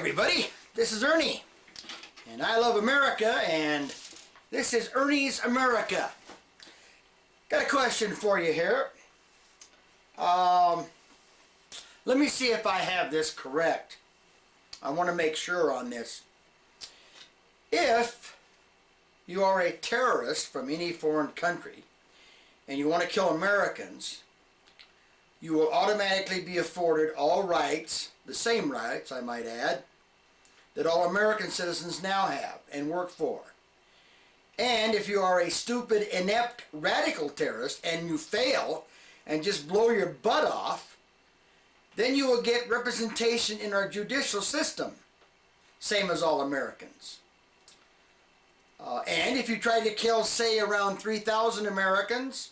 everybody, this is Ernie, and I love America, and this is Ernie's America. Got a question for you here. Let me see if I have this correct. I want to make sure on this. If you are a terrorist from any foreign country and you want to kill Americans, you will automatically be afforded all rights, the same rights, I might add, that all American citizens now have and work for. And if you are a stupid, inept, radical terrorist and you fail and just blow your butt off, then you will get representation in our judicial system, same as all Americans. And if you try to kill, say, around 3,000 Americans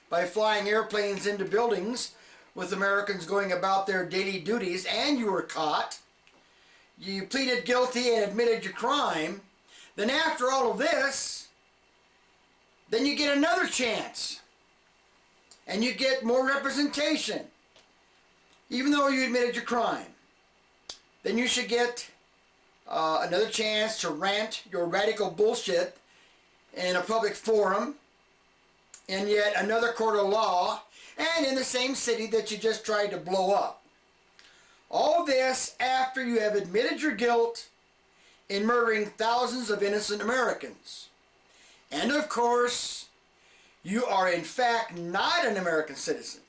by flying airplanes into buildings with Americans going about their daily duties, and you were caught, you pleaded guilty and admitted your crime, then after all of this, then you get another chance. And you get more representation. Even though you admitted your crime. Then you should get another chance to rant your radical bullshit in a public forum, in yet another court of law, and in the same city that you just tried to blow up. All this after you have admitted your guilt in murdering thousands of innocent Americans. And of course, you are in fact not an American citizen.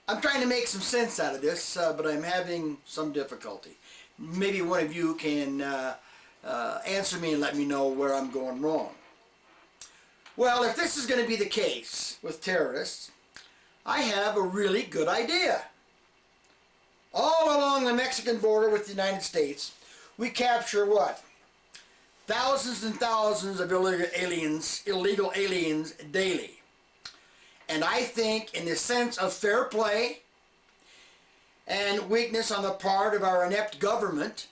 I'm trying to make some sense out of this, but I'm having some difficulty. Maybe one of you can answer me and let me know where I'm going wrong. Well, if this is going to be the case with terrorists, I have a really good idea. All along the Mexican border with the United States, we capture what? Thousands and thousands of illegal aliens daily. And I think in the sense of fair play and weakness on the part of our inept government,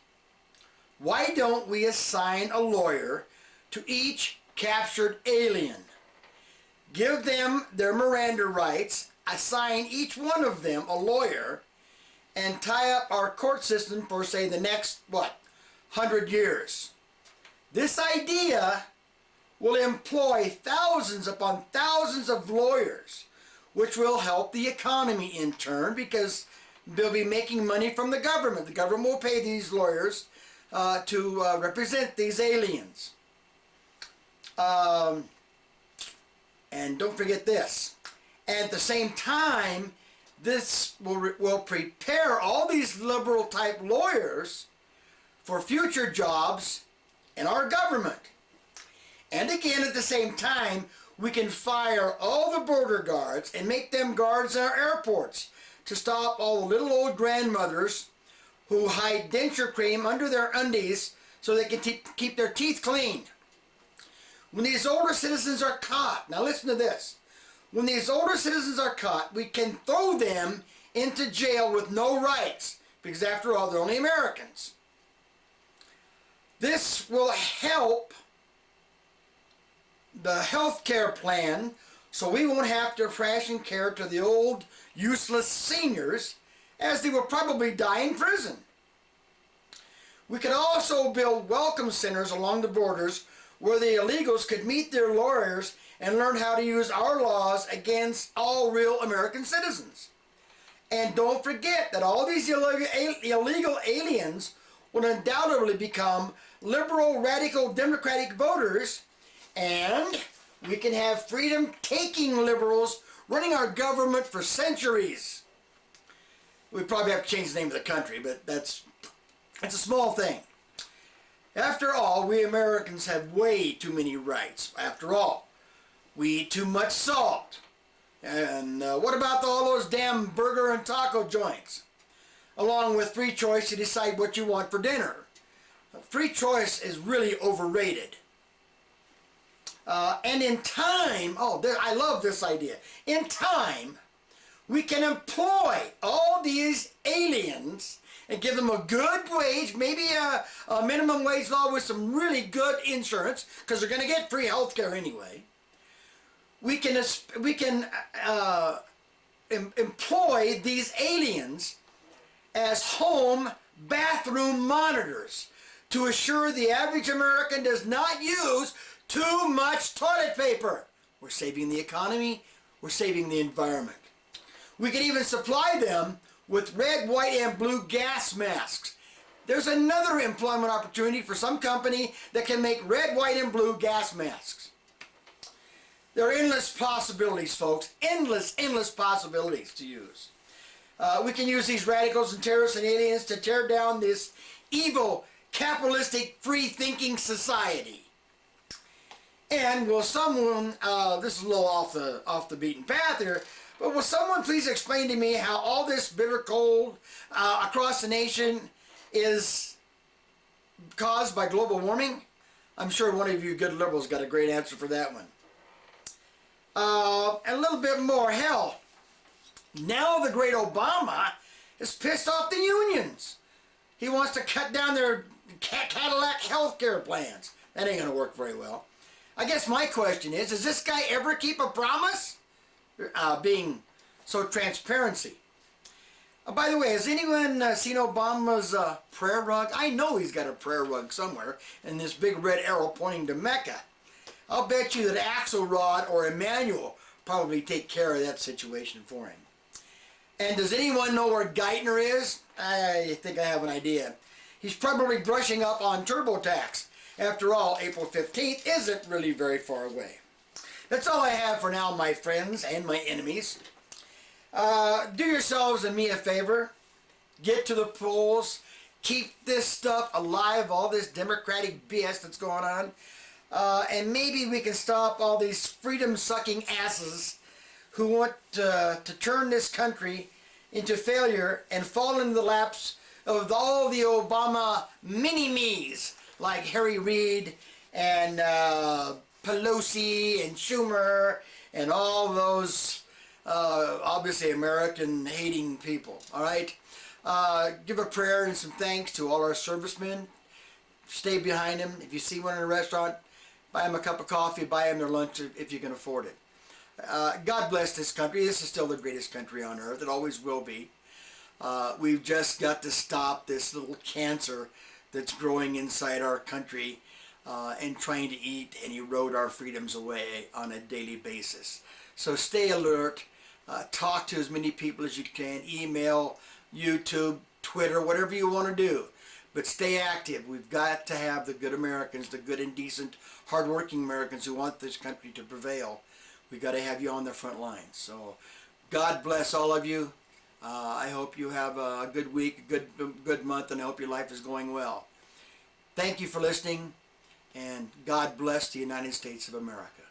why don't we assign a lawyer to each captured alien? Give them their Miranda rights, assign each one of them a lawyer, and tie up our court system for, say, the next, 100 years. This idea will employ thousands upon thousands of lawyers, which will help the economy in turn, because they'll be making money from the government. The government will pay these lawyers to represent these aliens. And don't forget this. At the same time, this will prepare all these liberal type lawyers for future jobs in our government. And again, at the same time, we can fire all the border guards and make them guards in our airports to stop all the little old grandmothers who hide denture cream under their undies so they can keep their teeth clean. When these older citizens are caught, now listen to this, when these older citizens are caught, we can throw them into jail with no rights, because after all, they're only Americans. This will help the health care plan, so we won't have to ration care to the old, useless seniors, as they will probably die in prison. We could also build welcome centers along the borders where the illegals could meet their lawyers and learn how to use our laws against all real American citizens. And don't forget that all these illegal aliens will undoubtedly become liberal, radical, democratic voters, and we can have freedom-taking liberals running our government for centuries. We probably have to change the name of the country, but that's a small thing. After all, we Americans have way too many rights. After all, we eat too much salt. And what about all those damn burger and taco joints? Along with free choice to decide what you want for dinner. Free choice is really overrated. And in time, I love this idea. In time, we can employ all these aliens and give them a good wage, maybe a minimum wage law with some really good insurance, because they're going to get free health care anyway. We can employ these aliens as home bathroom monitors to assure the average American does not use too much toilet paper. We're saving the economy. We're saving the environment. We can even supply them with red, white, and blue gas masks. There's another employment opportunity for some company that can make red, white, and blue gas masks. There are endless possibilities, folks. Endless possibilities to use. We can use these radicals and terrorists and aliens to tear down this evil, capitalistic, free-thinking society. And will someone, this is a little off the beaten path here, but will someone please explain to me how all this bitter cold across the nation is caused by global warming? I'm sure one of you good liberals got a great answer for that one. A little bit more. Hell, now the great Obama is pissed off the unions. He wants to cut down their Cadillac health care plans. That ain't going to work very well. I guess my question is does this guy ever keep a promise? Being so transparency. By the way, has anyone seen Obama's prayer rug? I know he's got a prayer rug somewhere, and this big red arrow pointing to Mecca. I'll bet you that Axelrod or Emmanuel probably take care of that situation for him. And does anyone know where Geithner is? I think I have an idea. He's probably brushing up on TurboTax. After all, April 15th isn't really very far away. That's all I have for now, my friends and my enemies. Do yourselves and me a favor. Get to the polls. Keep this stuff alive, all this Democratic BS that's going on. And maybe we can stop all these freedom-sucking asses who want to turn this country into failure and fall into the laps of all the Obama mini-me's like Harry Reid and Pelosi and Schumer and all those obviously American-hating people, all right? Give a prayer and some thanks to all our servicemen. Stay behind them. If you see one in a restaurant, buy them a cup of coffee, buy them their lunch if you can afford it. God bless this country. This is still the greatest country on earth. It always will be. We've just got to stop this little cancer that's growing inside our country and trying to eat and erode our freedoms away on a daily basis. So stay alert. Talk to as many people as you can. Email, YouTube, Twitter, whatever you want to do. But stay active. We've got to have the good Americans, the good and decent, hardworking Americans who want this country to prevail. We've got to have you on the front lines. So God bless all of you. I hope you have a good week, a good month, and I hope your life is going well. Thank you for listening, and God bless the United States of America.